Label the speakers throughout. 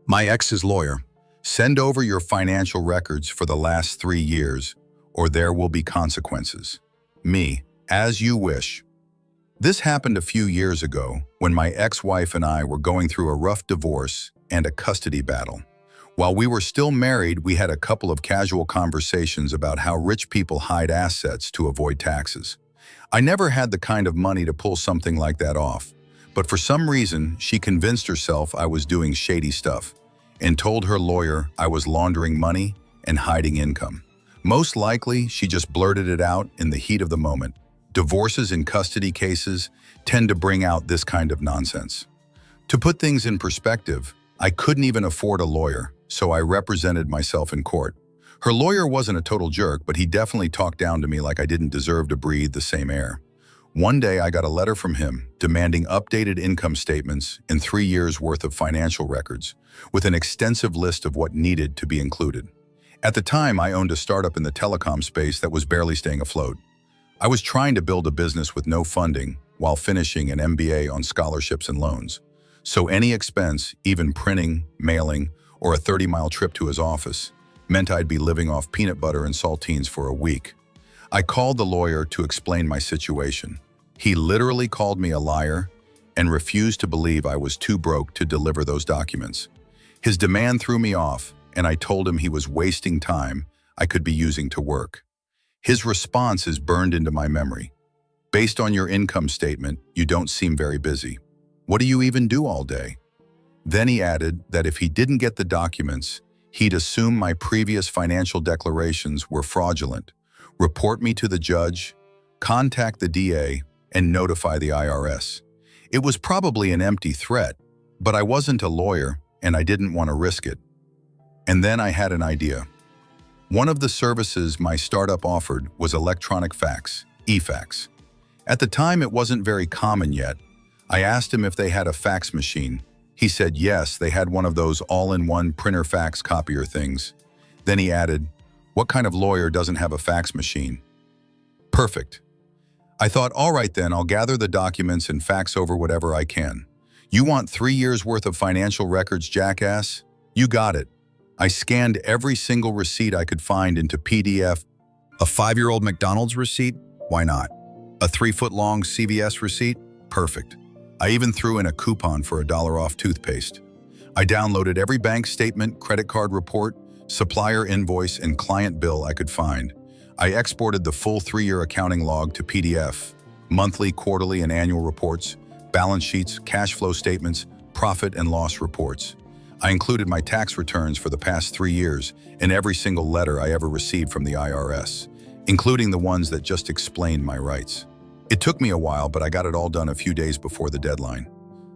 Speaker 1: My ex's lawyer, send over your financial records for the last 3 years, or there will be consequences. Me, as you wish. This happened a few years ago when my ex-wife and I were going through a rough divorce and a custody battle. While we were still married, we had a couple of casual conversations about how rich people hide assets to avoid taxes. I never had the kind of money to pull something like that off, but for some reason, she convinced herself I was doing shady stuff and told her lawyer I was laundering money and hiding income. Most likely, she just blurted it out in the heat of the moment. Divorces in custody cases tend to bring out this kind of nonsense. To put things in perspective, I couldn't even afford a lawyer, so I represented myself in court. Her lawyer wasn't a total jerk, but he definitely talked down to me like I didn't deserve to breathe the same air. One day, I got a letter from him demanding updated income statements and 3 years' worth of financial records, with an extensive list of what needed to be included. At the time, I owned a startup in the telecom space that was barely staying afloat. I was trying to build a business with no funding while finishing an MBA on scholarships and loans. So any expense, even printing, mailing, or a 30-mile trip to his office, meant I'd be living off peanut butter and saltines for a week. I called the lawyer to explain my situation. He literally called me a liar and refused to believe I was too broke to deliver those documents. His demand threw me off, and I told him he was wasting time I could be using to work. His response is burned into my memory. Based on your income statement, you don't seem very busy. What do you even do all day? Then he added that if he didn't get the documents, he'd assume my previous financial declarations were fraudulent, report me to the judge, contact the DA, and notify the IRS. It was probably an empty threat, but I wasn't a lawyer and I didn't want to risk it. And then I had an idea. One of the services my startup offered was electronic fax, e-fax. At the time, it wasn't very common yet. I asked him if they had a fax machine. He said yes, they had one of those all-in-one printer fax copier things. Then he added, "What kind of lawyer doesn't have a fax machine?" Perfect. I thought, all right then, I'll gather the documents and fax over whatever I can. You want 3 years worth of financial records, jackass? You got it. I scanned every single receipt I could find into PDF.
Speaker 2: A 5-year-old McDonald's receipt? Why not? A 3-foot-long CVS receipt? Perfect. I even threw in a coupon for $1 off toothpaste. I downloaded every bank statement, credit card report, supplier invoice, and client bill I could find. I exported the full 3-year accounting log to PDF, monthly, quarterly, and annual reports, balance sheets, cash flow statements, profit and loss reports. I included my tax returns for the past 3 years and every single letter I ever received from the IRS, including the ones that just explained my rights. It took me a while, but I got it all done a few days before the deadline.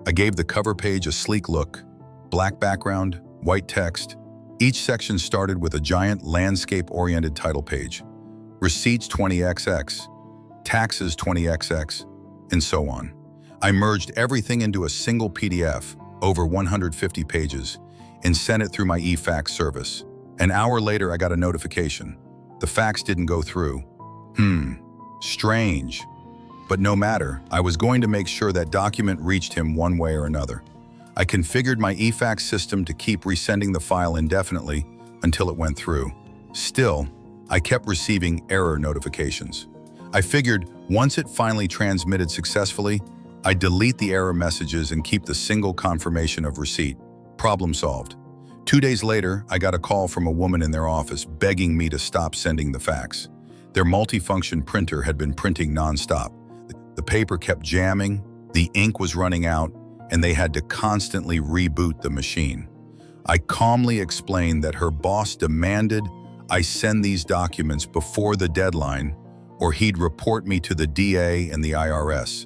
Speaker 2: I gave the cover page a sleek look, black background, white text. Each section started with a giant landscape-oriented title page. Receipts 20XX, taxes 20XX, and so on. I merged everything into a single PDF, over 150 pages, and sent it through my e-fax service. An hour later, I got a notification. The fax didn't go through. Strange. But no matter, I was going to make sure that document reached him one way or another. I configured my e-fax system to keep resending the file indefinitely until it went through. Still, I kept receiving error notifications. I figured once it finally transmitted successfully, I'd delete the error messages and keep the single confirmation of receipt. Problem solved. 2 days later, I got a call from a woman in their office begging me to stop sending the fax. Their multifunction printer had been printing nonstop. The paper kept jamming, the ink was running out, and they had to constantly reboot the machine. I calmly explained that her boss demanded I send these documents before the deadline or he'd report me to the DA and the IRS.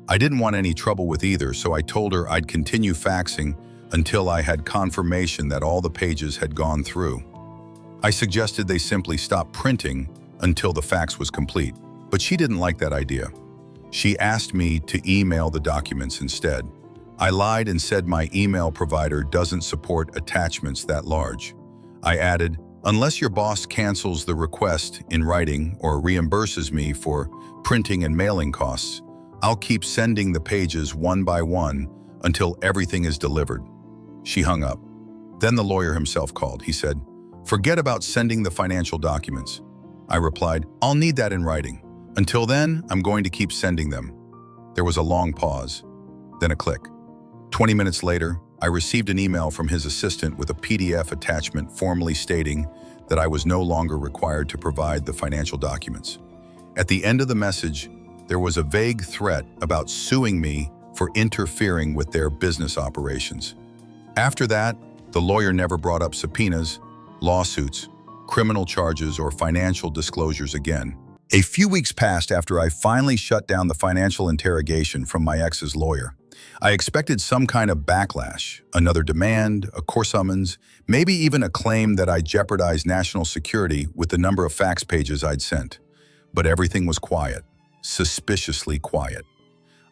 Speaker 2: I didn't want any trouble with either, so I told her I'd continue faxing until I had confirmation that all the pages had gone through. I suggested they simply stop printing until the fax was complete, but she didn't like that idea. She asked me to email the documents instead. I lied and said my email provider doesn't support attachments that large. I added, unless your boss cancels the request in writing or reimburses me for printing and mailing costs, I'll keep sending the pages one by one until everything is delivered. She hung up. Then the lawyer himself called. He said, "Forget about sending the financial documents." I replied, "I'll need that in writing. Until then, I'm going to keep sending them." There was a long pause, then a click. 20 minutes later, I received an email from his assistant with a PDF attachment formally stating that I was no longer required to provide the financial documents. At the end of the message, there was a vague threat about suing me for interfering with their business operations. After that, the lawyer never brought up subpoenas, lawsuits, criminal charges, or financial disclosures again. A few weeks passed after I finally shut down the financial interrogation from my ex's lawyer. I expected some kind of backlash, another demand, a court summons, maybe even a claim that I jeopardized national security with the number of fax pages I'd sent. But everything was quiet, suspiciously quiet.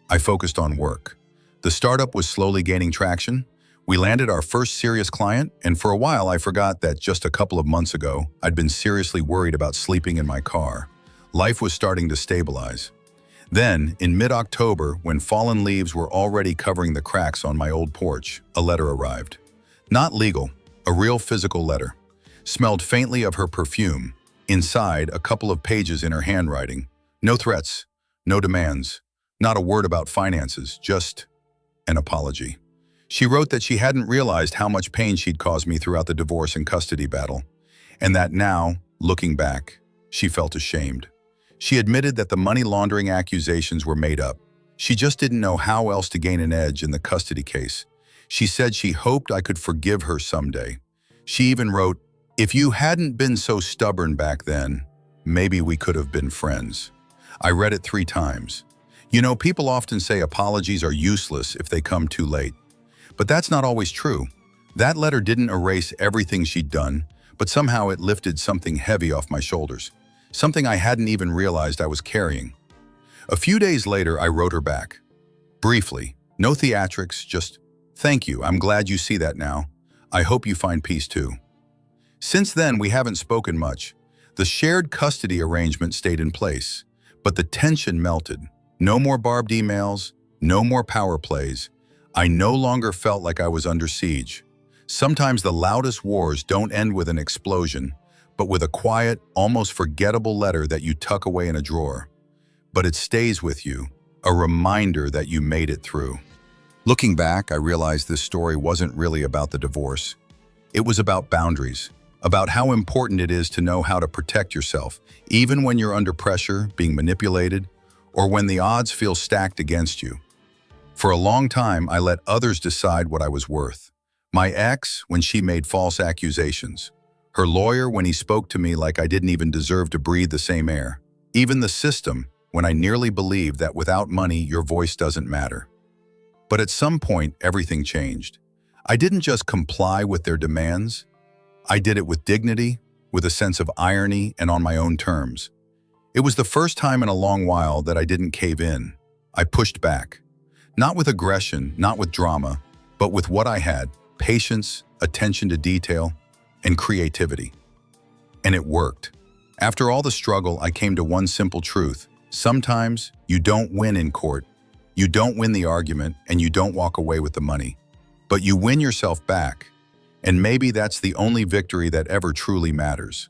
Speaker 2: I focused on work. The startup was slowly gaining traction. We landed our first serious client, and for a while I forgot that just a couple of months ago, I'd been seriously worried about sleeping in my car. Life was starting to stabilize. Then, in mid-October, when fallen leaves were already covering the cracks on my old porch, a letter arrived. Not legal, a real physical letter. Smelled faintly of her perfume. Inside, a couple of pages in her handwriting. No threats, no demands, not a word about finances, just an apology. She wrote that she hadn't realized how much pain she'd caused me throughout the divorce and custody battle, and that now, looking back, she felt ashamed. She admitted that the money laundering accusations were made up. She just didn't know how else to gain an edge in the custody case. She said she hoped I could forgive her someday. She even wrote, "If you hadn't been so stubborn back then, maybe we could have been friends." I read it 3 times. You know, people often say apologies are useless if they come too late. But that's not always true. That letter didn't erase everything she'd done, but somehow it lifted something heavy off my shoulders. Something I hadn't even realized I was carrying. A few days later, I wrote her back. Briefly, no theatrics, just, "Thank you, I'm glad you see that now. I hope you find peace too." Since then, we haven't spoken much. The shared custody arrangement stayed in place, but the tension melted. No more barbed emails, no more power plays. I no longer felt like I was under siege. Sometimes the loudest wars don't end with an explosion, but with a quiet, almost forgettable letter that you tuck away in a drawer. But it stays with you, a reminder that you made it through. Looking back, I realized this story wasn't really about the divorce. It was about boundaries, about how important it is to know how to protect yourself, even when you're under pressure, being manipulated, or when the odds feel stacked against you. For a long time, I let others decide what I was worth. My ex, when she made false accusations. Her lawyer, when he spoke to me like I didn't even deserve to breathe the same air. Even the system, when I nearly believed that without money, your voice doesn't matter. But at some point, everything changed. I didn't just comply with their demands. I did it with dignity, with a sense of irony, and on my own terms. It was the first time in a long while that I didn't cave in. I pushed back. Not with aggression, not with drama, but with what I had: patience, attention to detail, and creativity. And it worked. After all the struggle, I came to one simple truth. Sometimes you don't win in court. You don't win the argument, and you don't walk away with the money. But you win yourself back. And maybe that's the only victory that ever truly matters.